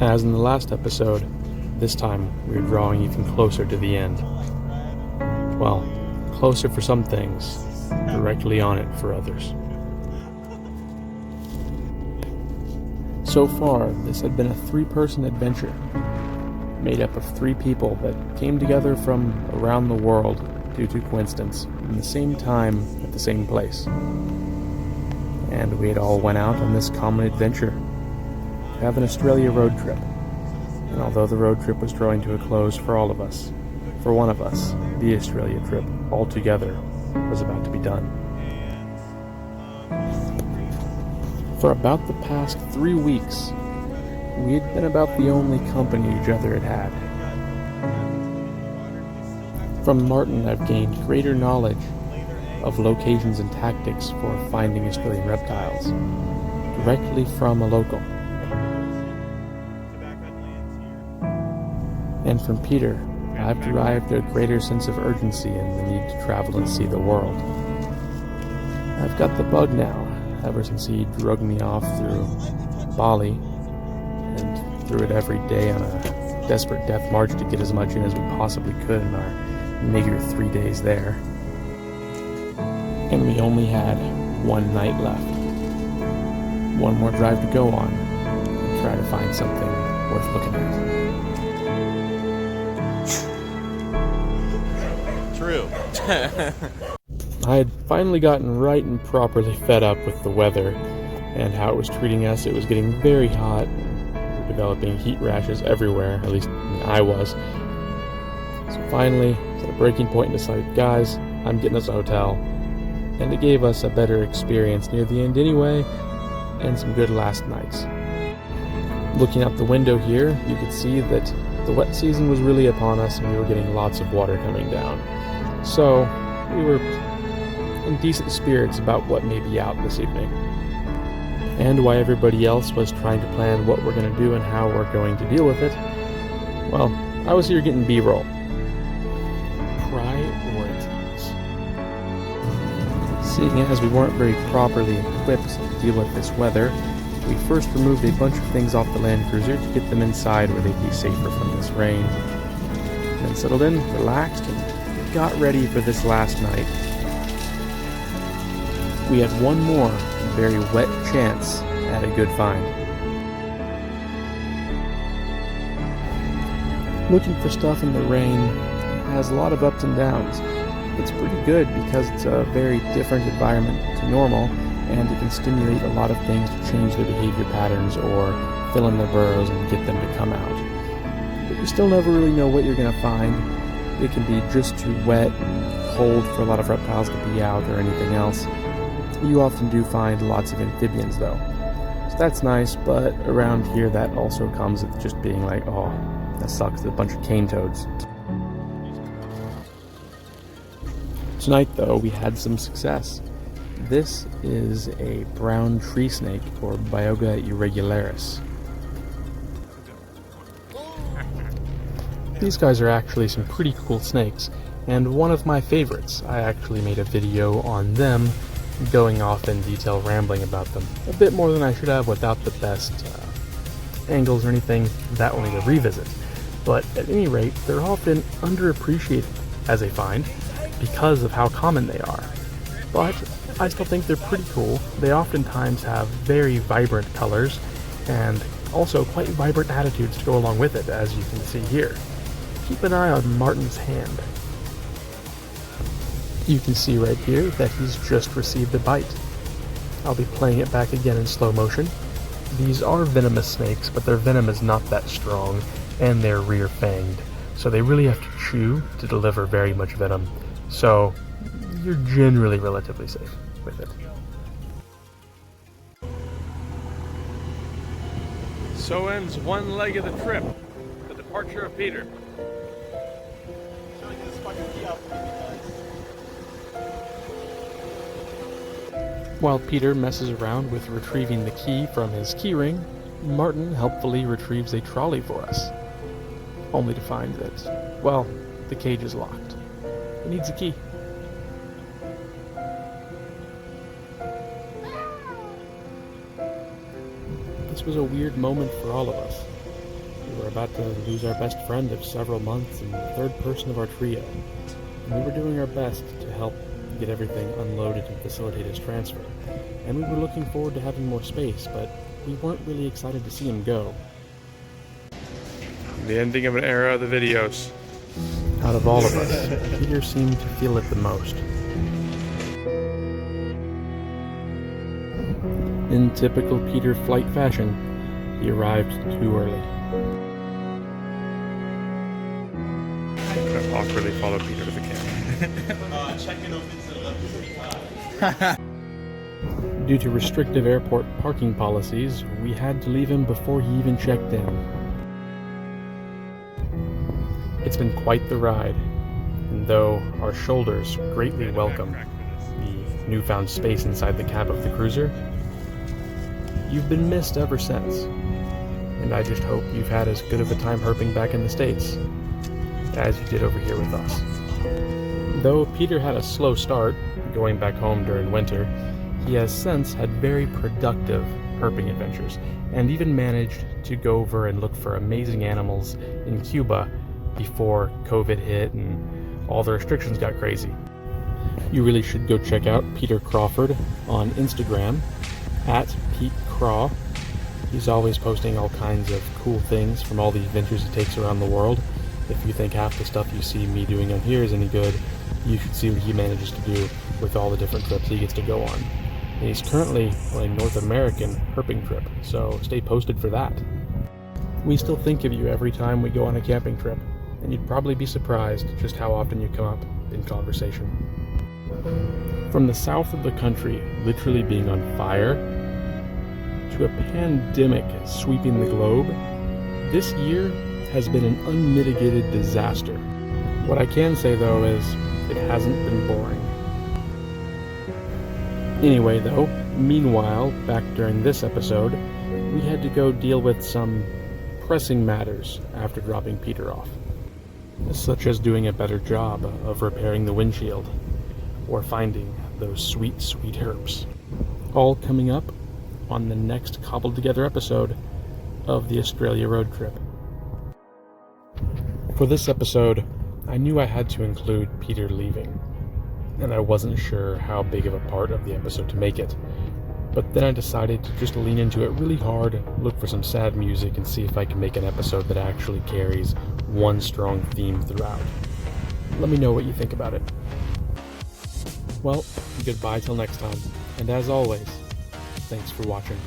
As in the last episode, this time we're drawing even closer to the end. Well, closer for some things, directly on it for others. So far, this had been a 3-person adventure, made up of 3 people that came together from around the world due to coincidence, in the same time, at the same place. And we had all went out on this common adventure, to have an Australia road trip. And although the road trip was drawing to a close for all of us, for one of us, the Australia trip altogether was about to be done. For about the past 3 weeks, we had been about the only company each other had had. From Martin, I've gained greater knowledge of locations and tactics for finding Australian reptiles, directly from a local. And from Peter, I've derived a greater sense of urgency and the need to travel and see the world. I've got the bug now, ever since he drugged me off through Bali, and through it every day on a desperate death march to get as much in as we possibly could in our meager 3 days there. And we only had 1 night left. 1 more drive to go on, and try to find something worth looking at. True. I had finally gotten right and properly fed up with the weather and how it was treating us. It was getting very hot. We were developing heat rashes everywhere, at least I was. So finally, at a breaking point, decided, guys, I'm getting us a hotel. And it gave us a better experience near the end anyway, and some good last nights. Looking out the window here, you could see that the wet season was really upon us and we were getting lots of water coming down. So, we were in decent spirits about what may be out this evening. And while everybody else was trying to plan what we're going to do and how we're going to deal with it, well, I was here getting B-roll. Priorities. Seeing as we weren't very properly equipped to deal with this weather, we first removed a bunch of things off the Land Cruiser to get them inside where they'd be safer from this rain. Then settled in, relaxed, and got ready for this last night. We had one more very wet chance at a good find. Looking for stuff in the rain has a lot of ups and downs. It's pretty good because it's a very different environment to normal, and it can stimulate a lot of things to change their behavior patterns or fill in their burrows and get them to come out. But you still never really know what you're going to find. It can be just too wet, cold for a lot of reptiles to be out or anything else. You often do find lots of amphibians though. So that's nice, but around here that also comes with just being like, oh, that sucks, a bunch of cane toads. Tonight though, we had some success. This is a brown tree snake, or Bioga irregularis. These guys are actually some pretty cool snakes, and one of my favorites. I actually made a video on them, going off in detail rambling about them. A bit more than I should have without the best angles or anything. That will need a revisit. But at any rate, they're often underappreciated as a find because of how common they are. But I still think they're pretty cool. They oftentimes have very vibrant colors and also quite vibrant attitudes to go along with it, as you can see here. Keep an eye on Martin's hand. You can see right here that he's just received a bite. I'll be playing it back again in slow motion. These are venomous snakes, but their venom is not that strong, and they're rear-fanged, so they really have to chew to deliver very much venom. So you're generally relatively safe with it. So ends one leg of the trip, the departure of Peter. While Peter messes around with retrieving the key from his keyring, Martin helpfully retrieves a trolley for us, only to find that, well, the cage is locked. It needs a key. This was a weird moment for all of us. We were about to lose our best friend of several months and the third person of our trio, and we were doing our best to help get everything unloaded and facilitate his transfer. And we were looking forward to having more space, but we weren't really excited to see him go. The ending of an era of the videos. Out of all of us, Peter seemed to feel it the most. In typical Peter flight fashion, he arrived too early. I'm gonna awkwardly follow Peter to the camera. Due to restrictive airport parking policies, we had to leave him before he even checked in. It's been quite the ride, and though our shoulders greatly welcome the newfound space inside the cab of the cruiser, you've been missed ever since, and I just hope you've had as good of a time herping back in the States as you did over here with us. Though Peter had a slow start, going back home during winter, he has since had very productive herping adventures, and even managed to go over and look for amazing animals in Cuba before COVID hit and all the restrictions got crazy. You really should go check out Peter Crawford on Instagram, @PeteCraw. He's always posting all kinds of cool things from all the adventures he takes around the world. If you think half the stuff you see me doing on here is any good, you should see what he manages to do with all the different trips he gets to go on. And he's currently on a North American herping trip, so stay posted for that. We still think of you every time we go on a camping trip, and you'd probably be surprised just how often you come up in conversation. From the south of the country literally being on fire, to a pandemic sweeping the globe, this year has been an unmitigated disaster. What I can say though is, it hasn't been boring. Anyway though, meanwhile, back during this episode, we had to go deal with some pressing matters after dropping Peter off, such as doing a better job of repairing the windshield, or finding those sweet, sweet herps. All coming up on the next cobbled together episode of the Australia road trip. For this episode, I knew I had to include Peter leaving, and I wasn't sure how big of a part of the episode to make it. But then I decided to just lean into it really hard, look for some sad music, and see if I can make an episode that actually carries one strong theme throughout. Let me know what you think about it. Well, goodbye till next time, and as always, thanks for watching.